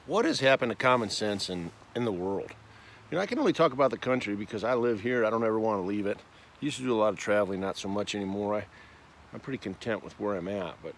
What has happened to common sense in the world? You know, I can only talk about the country because I live here. I don't ever want to leave it. I used to do a lot of traveling, not so much anymore. I'm pretty content with where I'm at. But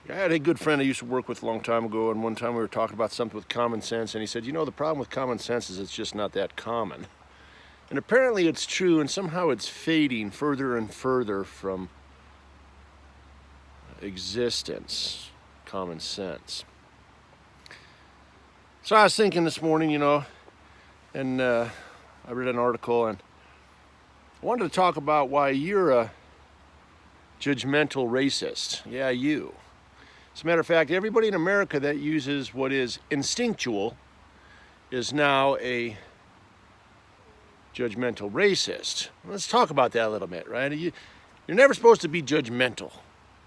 I had a good friend I used to work with a long time ago, and one time we were talking about something with common sense, and he said, you know, the problem with common sense is it's just not that common. And apparently it's true, and somehow it's fading further and further from existence, common sense. So I was thinking this morning, you know, and I read an article, and I wanted to talk about why you're a judgmental racist. Yeah, you. As a matter of fact, everybody in America that uses what is instinctual is now a judgmental racist. Let's talk about that a little bit, right? You're never supposed to be judgmental,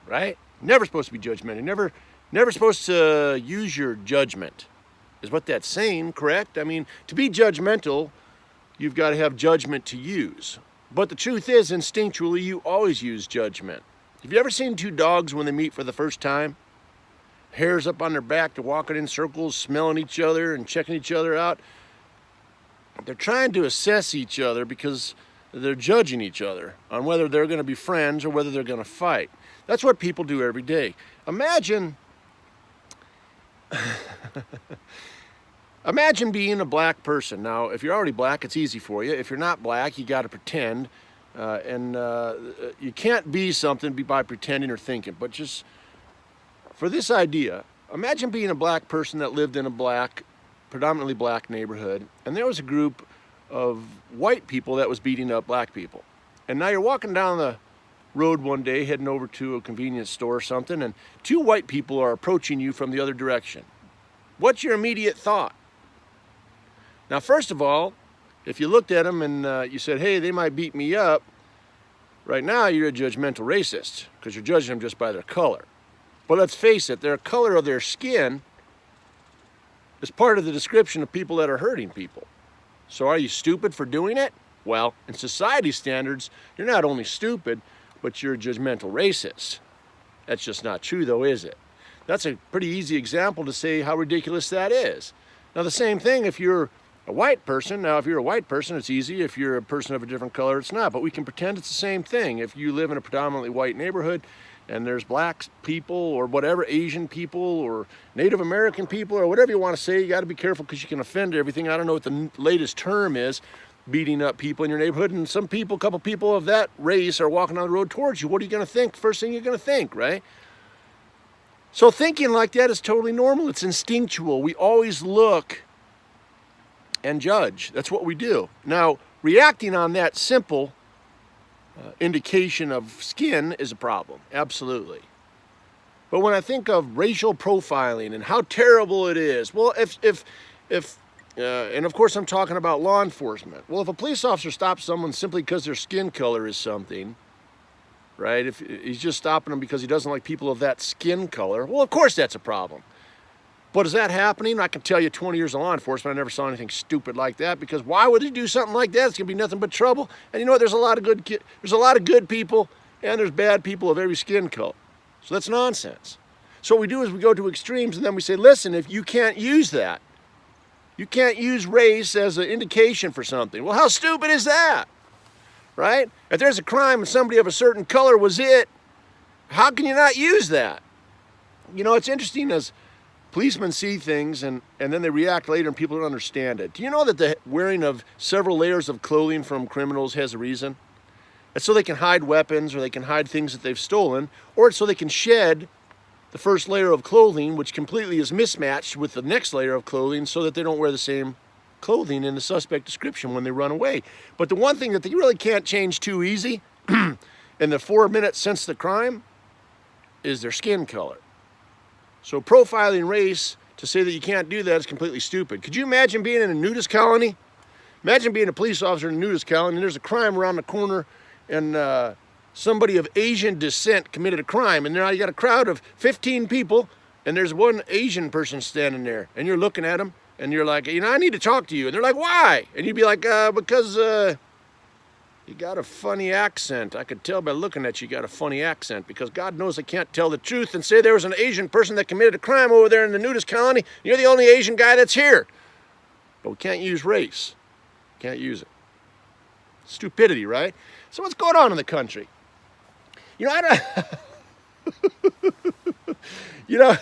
right? Never supposed to be judgmental. Never supposed to use your judgment, is what that's saying, correct? I mean, to be judgmental, you've got to have judgment to use. But the truth is, instinctually, you always use judgment. Have you ever seen two dogs when they meet for the first time? Hairs up on their back, they're walking in circles, smelling each other and checking each other out. They're trying to assess each other because they're judging each other on whether they're going to be friends or whether they're going to fight. That's what people do every day. Imagine being a black person. Now, if you're already black, it's easy for you. If you're not black, you got to pretend. You can't be something by pretending or thinking. But just for this idea, imagine being a black person that lived in a predominantly black neighborhood, and there was a group of white people that was beating up black people. And now you're walking down the road one day, heading over to a convenience store or something, and two white people are approaching you from the other direction. What's your immediate thought? Now, first of all, if you looked at them and you said, hey, they might beat me up, right now you're a judgmental racist because you're judging them just by their color. But let's face it, their color of their skin is part of the description of people that are hurting people. So are you stupid for doing it? Well, in society standards, you're not only stupid, but you're a judgmental racist. That's just not true, though, is it? That's a pretty easy example to say how ridiculous that is. Now, the same thing if you're a white person. Now, if you're a white person, it's easy. If you're a person of a different color, it's not. But we can pretend it's the same thing. If you live in a predominantly white neighborhood and there's black people or whatever, Asian people or Native American people or whatever you want to say, you got to be careful because you can offend everything. I don't know what the latest term is, beating up people in your neighborhood. And some people, a couple people of that race are walking on the road towards you. What are you going to think? First thing you're going to think, right? So thinking like that is totally normal. It's instinctual. We always look and judge. That's what we do. Now, reacting on that simple indication of skin is a problem. Absolutely. But when I think of racial profiling and how terrible it is, well, and of course I'm talking about law enforcement. Well, if a police officer stops someone simply because their skin color is something, right? If he's just stopping them because he doesn't like people of that skin color, well, of course that's a problem. But is that happening? I can tell you 20 years of law enforcement, I never saw anything stupid like that, because why would he do something like that? It's going to be nothing but trouble. And you know what? There's a lot of good people and there's bad people of every skin color. So that's nonsense. So what we do is we go to extremes and then we say, listen, if you can't use that, you can't use race as an indication for something. Well, how stupid is that? Right? If there's a crime and somebody of a certain color was it, how can you not use that? You know, it's interesting as policemen see things and then they react later and people don't understand it. Do you know that the wearing of several layers of clothing from criminals has a reason? It's so they can hide weapons or they can hide things that they've stolen, or it's so they can shed the first layer of clothing, which completely is mismatched with the next layer of clothing, so that they don't wear the same clothing in the suspect description when they run away. But the one thing that they really can't change too easy in the 4 minutes since the crime is their skin color. So profiling race to say that you can't do that is completely stupid. Could you imagine being in a nudist colony? Imagine being a police officer in a nudist colony and there's a crime around the corner and somebody of Asian descent committed a crime, and now you got a crowd of 15 people and there's one Asian person standing there and you're looking at them and you're like, you know, I need to talk to you. And they're like, why? And you'd be like, because You got a funny accent. I could tell by looking at you, you got a funny accent, because God knows I can't tell the truth and say there was an Asian person that committed a crime over there in the nudist colony. You're the only Asian guy that's here. But we can't use race. Can't use it. Stupidity, right? So what's going on in the country? You know, I don't... you know,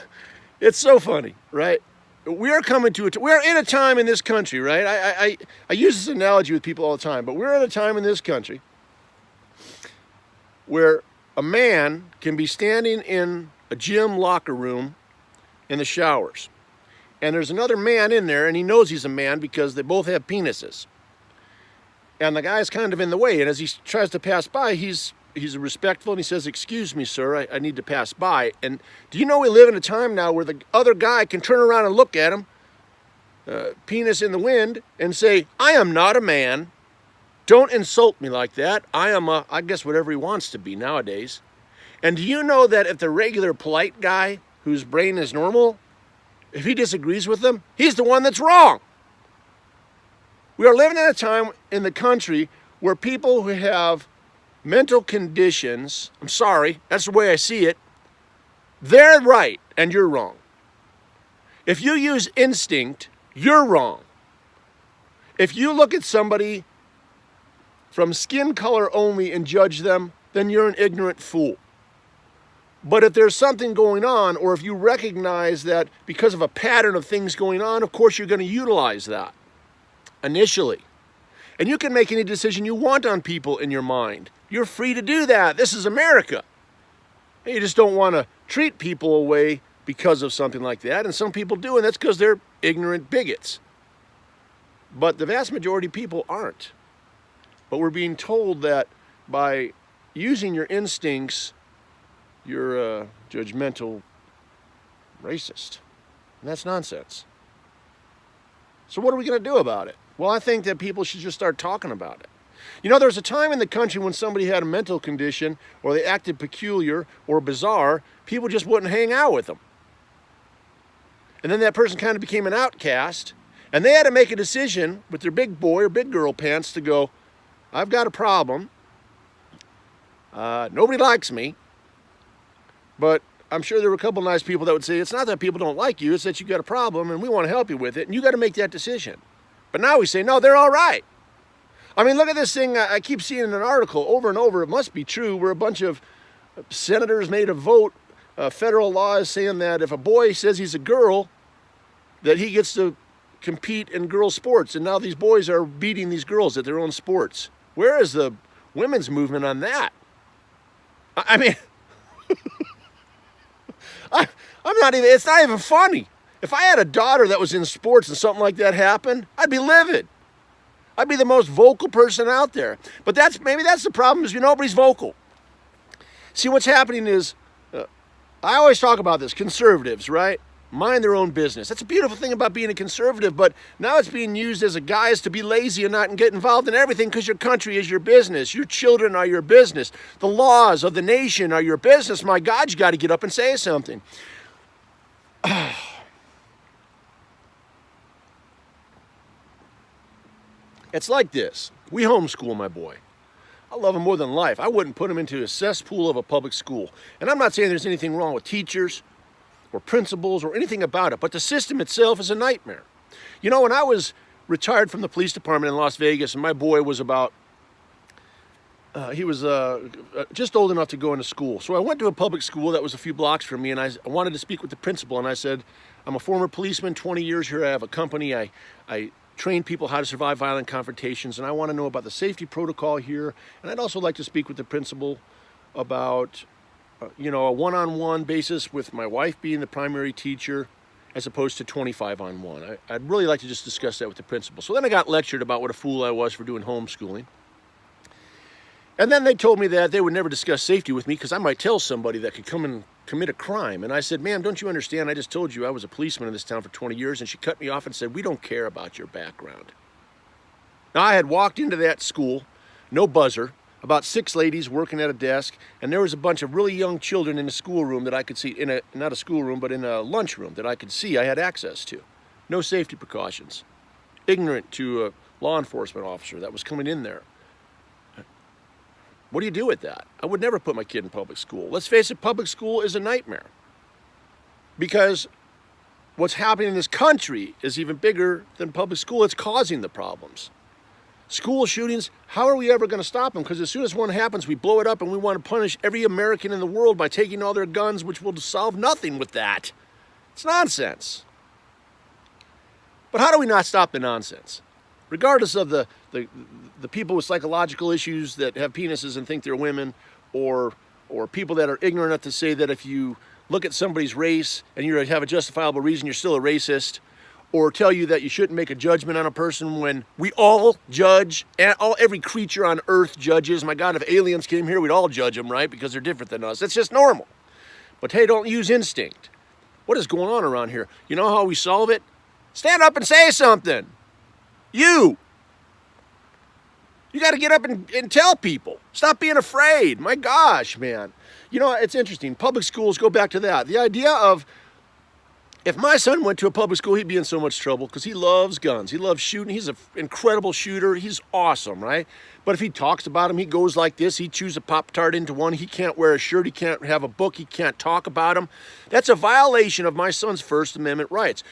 it's so funny, right? We're in a time in this country, right? I use this analogy with people all the time, but we're at a time in this country where a man can be standing in a gym locker room in the showers, and there's another man in there, and he knows he's a man because they both have penises. And the guy's kind of in the way, and as he tries to pass by, he's respectful, and he says, "Excuse me, sir, I need to pass by." And do you know we live in a time now where the other guy can turn around and look at him, penis in the wind, and say, "I am not a man. Don't insult me like that. I guess whatever he wants to be nowadays." And do you know that if the regular polite guy whose brain is normal, if he disagrees with them, he's the one that's wrong? We are living in a time in the country where people who have mental conditions, I'm sorry, that's the way I see it, they're right and you're wrong. If you use instinct, you're wrong. If you look at somebody from skin color only and judge them, then you're an ignorant fool. But if there's something going on, or if you recognize that because of a pattern of things going on, of course you're going to utilize that initially. And you can make any decision you want on people in your mind. You're free to do that. This is America. You just don't want to treat people away because of something like that. And some people do, and that's because they're ignorant bigots. But the vast majority of people aren't. But we're being told that by using your instincts, you're a judgmental racist. And that's nonsense. So what are we going to do about it? Well, I think that people should just start talking about it. You know, there was a time in the country when somebody had a mental condition, or they acted peculiar or bizarre, people just wouldn't hang out with them. And then that person kind of became an outcast, and they had to make a decision with their big boy or big girl pants to go, "I've got a problem. Nobody likes me." But I'm sure there were a couple nice people that would say, "It's not that people don't like you, it's that you got a problem and we want to help you with it, and you got to make that decision." But now we say, no, they're all right. I mean, look at this thing I keep seeing in an article over and over. It must be true, where a bunch of senators made a vote. Federal law is saying that if a boy says he's a girl, that he gets to compete in girl sports. And now these boys are beating these girls at their own sports. Where is the women's movement on that? I mean, it's not even funny. If I had a daughter that was in sports and something like that happened, I'd be livid. I'd be the most vocal person out there. But maybe that's the problem, is nobody's vocal. See, what's happening is, I always talk about this, conservatives, right? Mind their own business. That's a beautiful thing about being a conservative, but now it's being used as a guise to be lazy and not get involved in everything, because your country is your business. Your children are your business. The laws of the nation are your business. My God, you got to get up and say something. It's like this. We homeschool my boy. I love him more than life. I wouldn't put him into a cesspool of a public school. And I'm not saying there's anything wrong with teachers or principals or anything about it, but the system itself is a nightmare. You know, when I was retired from the police department in Las Vegas, and my boy was about, he was just old enough to go into school. So I went to a public school that was a few blocks from me, and I wanted to speak with the principal, and I said, "I'm a former policeman, 20 years here, I have a company, I train people how to survive violent confrontations, and I want to know about the safety protocol here, and I'd also like to speak with the principal about a one-on-one basis with my wife being the primary teacher as opposed to 25 on 1. I'd really like to just discuss that with the principal." So then I got lectured about what a fool I was for doing homeschooling. And then they told me that they would never discuss safety with me because I might tell somebody that could come and commit a crime. And I said, "Ma'am, don't you understand? I just told you I was a policeman in this town for 20 years. And she cut me off and said, "We don't care about your background." Now, I had walked into that school, no buzzer, about 6 ladies working at a desk, and there was a bunch of really young children in the schoolroom that I could see, not a schoolroom, but in a lunchroom that I could see, I had access to. No safety precautions. Ignorant to a law enforcement officer that was coming in there. What do you do with that? I would never put my kid in public school. Let's face it, public school is a nightmare. Because what's happening in this country is even bigger than public school. It's causing the problems. School shootings, how are we ever going to stop them? Because as soon as one happens, we blow it up and we want to punish every American in the world by taking all their guns, which will solve nothing with that. It's nonsense. But how do we not stop the nonsense? Regardless of the people with psychological issues that have penises and think they're women, or people that are ignorant enough to say that if you look at somebody's race and you have a justifiable reason, you're still a racist, or tell you that you shouldn't make a judgment on a person when we all judge, and every creature on earth judges. My God, if aliens came here, we'd all judge them, right? Because they're different than us. That's just normal. But hey, don't use instinct. What is going on around here? You know how we solve it? Stand up and say something. You got to get up and tell people. Stop being afraid. My gosh, man. You know, it's interesting. Public schools, go back to that. The idea of, if my son went to a public school, he'd be in so much trouble because he loves guns. He loves shooting. He's an incredible shooter. He's awesome, right? But if he talks about them, he goes like this. He chews a Pop-Tart into one. He can't wear a shirt. He can't have a book. He can't talk about them. That's a violation of my son's First Amendment rights.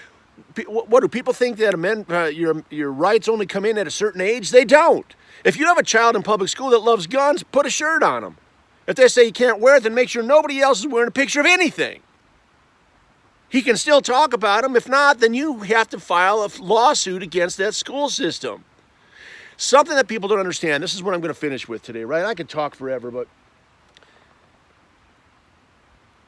What do people think that your rights only come in at a certain age? They don't. If you have a child in public school that loves guns, put a shirt on them. If they say you can't wear it, then make sure nobody else is wearing a picture of anything. He can still talk about them. If not, then you have to file a lawsuit against that school system. Something that people don't understand. This is what I'm going to finish with today, right? I could talk forever, but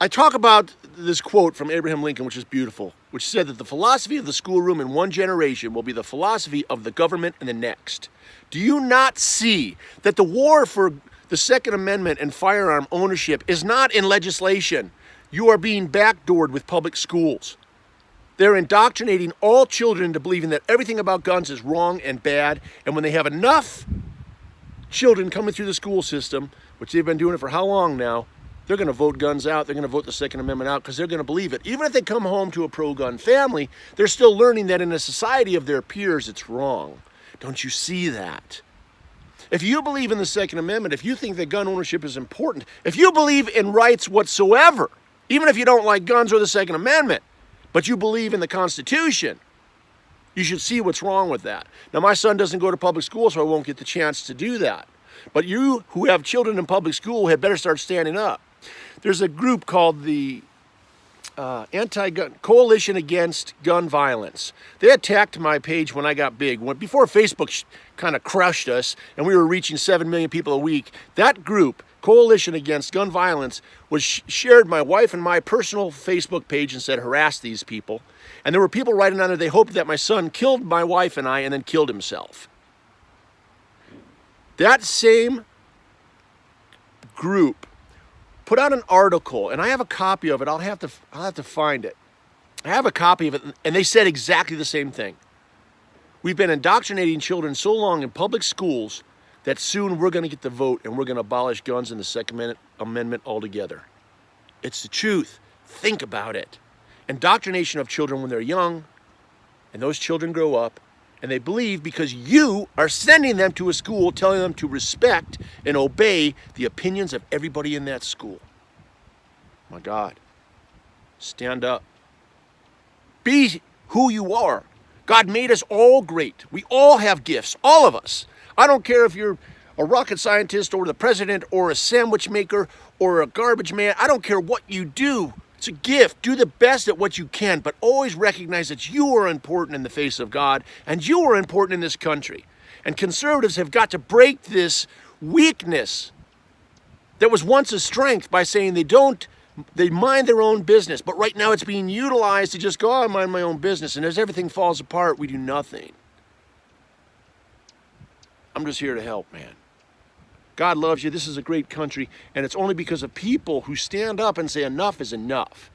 I talk about this quote from Abraham Lincoln, which is beautiful, which said that the philosophy of the schoolroom in one generation will be the philosophy of the government in the next. Do you not see that the war for the Second Amendment and firearm ownership is not in legislation? You are being backdoored with public schools. They're indoctrinating all children into believing that everything about guns is wrong and bad. And when they have enough children coming through the school system, which they've been doing it for how long now, they're going to vote guns out. They're going to vote the Second Amendment out because they're going to believe it. Even if they come home to a pro-gun family, they're still learning that in a society of their peers, it's wrong. Don't you see that? If you believe in the Second Amendment, if you think that gun ownership is important, if you believe in rights whatsoever, even if you don't like guns or the Second Amendment, but you believe in the Constitution, you should see what's wrong with that. Now, my son doesn't go to public school, so I won't get the chance to do that. But you who have children in public school had better start standing up. There's a group called the Anti-Gun Coalition Against Gun Violence. They attacked my page when I got big. Before Facebook kind of crushed us and we were reaching 7 million people a week, that group, Coalition Against Gun Violence, shared my wife and my personal Facebook page and said, harass these people. And there were people writing on there, they hoped that my son killed my wife and I and then killed himself. That same group put out an article, and I have a copy of it. I'll have to find it. I have a copy of it, and they said exactly the same thing. We've been indoctrinating children so long in public schools that soon we're going to get the vote and we're going to abolish guns in the Second Amendment altogether. It's the truth. Think about it. Indoctrination of children when they're young, and those children grow up, and they believe because you are sending them to a school telling them to respect and obey the opinions of everybody in that school. My God, stand up. Be who you are. God made us all great. We all have gifts, all of us. I don't care if you're a rocket scientist or the president or a sandwich maker or a garbage man. I don't care what you do. It's a gift. Do the best at what you can, but always recognize that you are important in the face of God and you are important in this country. And conservatives have got to break this weakness that was once a strength by saying they mind their own business, but right now it's being utilized to just go, I mind my own business, and as everything falls apart, we do nothing. I'm just here to help, man. God loves you. This is a great country, and it's only because of people who stand up and say enough is enough.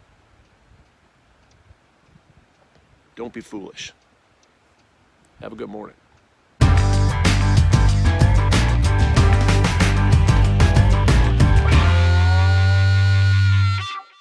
Don't be foolish. Have a good morning.